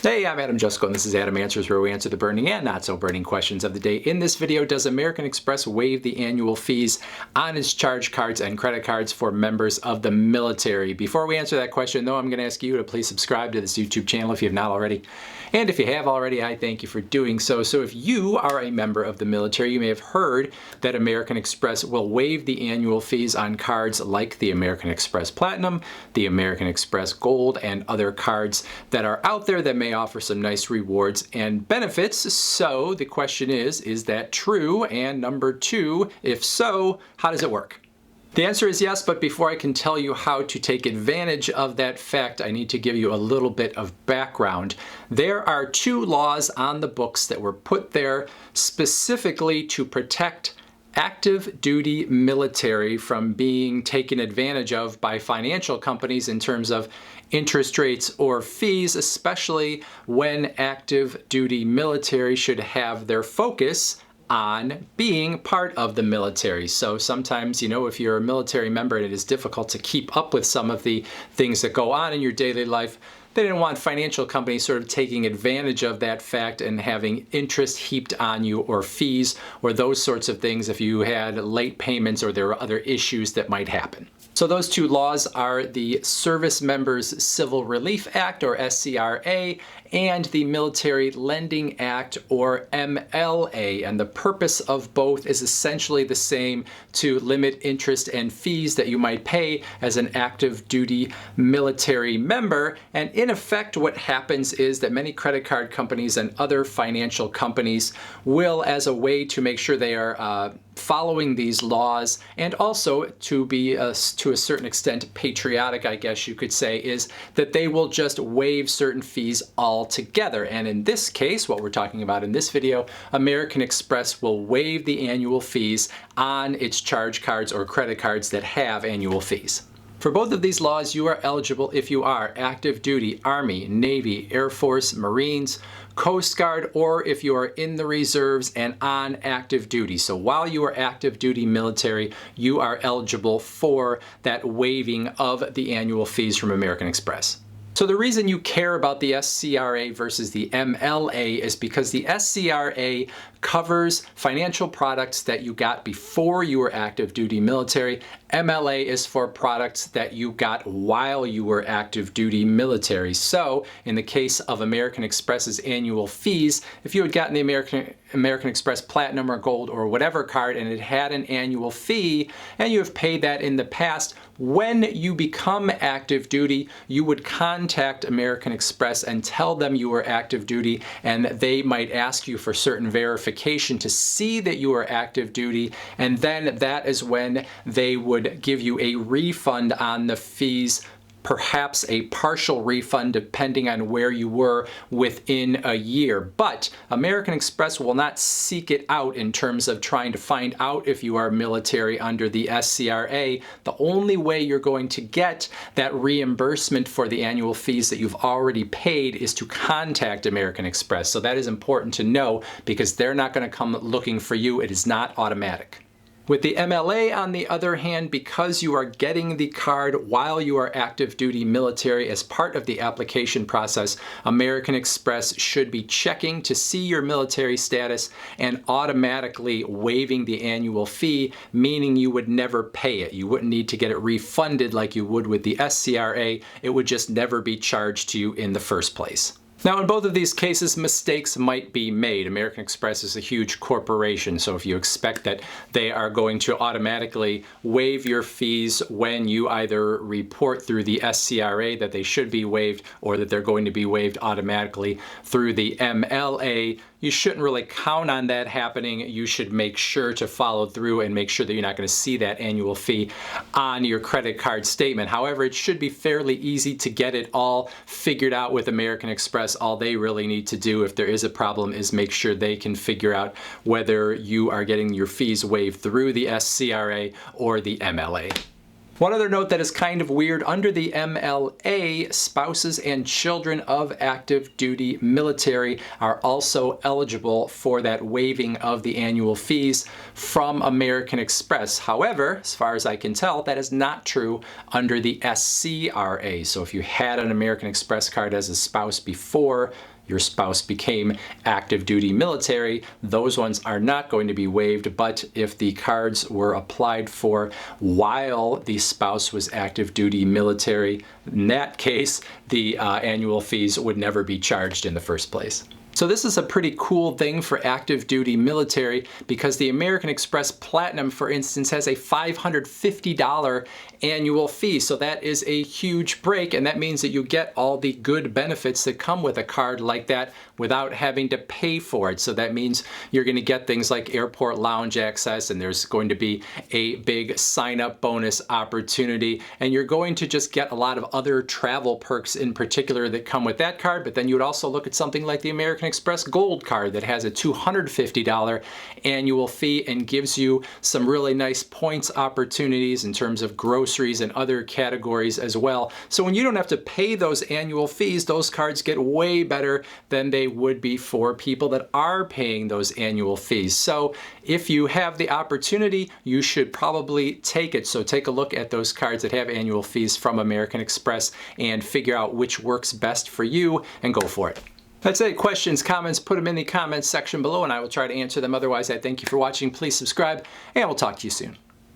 Hey, I'm Adam Jusko, and this is Adam Answers, where we answer the burning and not so burning questions of the day. In this video, does American Express waive the annual fees on its charge cards and credit cards for members of the military? Before we answer that question, though, I'm going to ask you to please subscribe to this YouTube channel if you have not already. And if you have already, I thank you for doing so. So if you are a member of the military, you may have heard that American Express will waive the annual fees on cards like the American Express Platinum, the American Express Gold, and other cards that are out there that may offer some nice rewards and benefits. So the question is that true? And number two, if so, how does it work? The answer is yes, but before I can tell you how to take advantage of that fact, I need to give you a little bit of background. There are two laws on the books that were put there specifically to protect active duty military from being taken advantage of by financial companies in terms of interest rates or fees, especially when active duty military should have their focus on being part of the military. So sometimes, if you're a military member and it is difficult to keep up with some of the things that go on in your daily life, they didn't want financial companies sort of taking advantage of that fact and having interest heaped on you or fees or those sorts of things if you had late payments or there were other issues that might happen. So those two laws are the Service Members Civil Relief Act, or SCRA, and the Military Lending Act, or MLA. And the purpose of both is essentially the same: to limit interest and fees that you might pay as an active duty military member. And in effect, what happens is that many credit card companies and other financial companies will, as a way to make sure they are following these laws, and also to be to a certain extent patriotic, I guess you could say, is that they will just waive certain fees altogether. And in this case, what we're talking about in this video, American Express will waive the annual fees on its charge cards or credit cards that have annual fees. For both of these laws, you are eligible if you are active duty Army, Navy, Air Force, Marines, Coast Guard, or if you are in the reserves and on active duty. So while you are active duty military, you are eligible for that waiving of the annual fees from American Express. So the reason you care about the SCRA versus the MLA is because the SCRA covers financial products that you got before you were active duty military. MLA is for products that you got while you were active duty military. So in the case of American Express's annual fees, if you had gotten the American Express Platinum or Gold or whatever card and it had an annual fee and you have paid that in the past, when you become active duty, you would contact American Express and tell them you were active duty, and they might ask you for certain verification to see that you are active duty, and then that is when they would give you a refund on the fees, perhaps a partial refund depending on where you were within a year. But American Express will not seek it out in terms of trying to find out if you are military under the SCRA. The only way you're going to get that reimbursement for the annual fees that you've already paid is to contact American Express. So that is important to know because they're not going to come looking for you. It is not automatic. With the MLA, on the other hand, because you are getting the card while you are active duty military as part of the application process, American Express should be checking to see your military status and automatically waiving the annual fee, meaning you would never pay it. You wouldn't need to get it refunded like you would with the SCRA. It would just never be charged to you in the first place. Now, in both of these cases, mistakes might be made. American Express is a huge corporation, so if you expect that they are going to automatically waive your fees when you either report through the SCRA that they should be waived or that they're going to be waived automatically through the MLA, you shouldn't really count on that happening. You should make sure to follow through and make sure that you're not going to see that annual fee on your credit card statement. However, it should be fairly easy to get it all figured out with American Express. All they really need to do if there is a problem is make sure they can figure out whether you are getting your fees waived through the SCRA or the MLA. One other note that is kind of weird, under the MLA, spouses and children of active duty military are also eligible for that waiving of the annual fees from American Express. However, as far as I can tell, that is not true under the SCRA. So if you had an American Express card as a spouse before your spouse became active duty military, those ones are not going to be waived. But if the cards were applied for while the spouse was active duty military, in that case, the annual fees would never be charged in the first place. So this is a pretty cool thing for active duty military, because the American Express Platinum, for instance, has a $550 annual fee. So that is a huge break, and that means that you get all the good benefits that come with a card like that without having to pay for it. So that means you're going to get things like airport lounge access, and there's going to be a big sign-up bonus opportunity, and you're going to just get a lot of other travel perks in particular that come with that card. But then you would also look at something like the American Express Gold card that has a $250 annual fee and gives you some really nice points opportunities in terms of groceries and other categories as well. So when you don't have to pay those annual fees, those cards get way better than they would be for people that are paying those annual fees. So if you have the opportunity, you should probably take it. So take a look at those cards that have annual fees from American Express and figure out which works best for you and go for it. That's it. Questions, comments, put them in the comments section below and I will try to answer them. Otherwise, I thank you for watching. Please subscribe and we'll talk to you soon.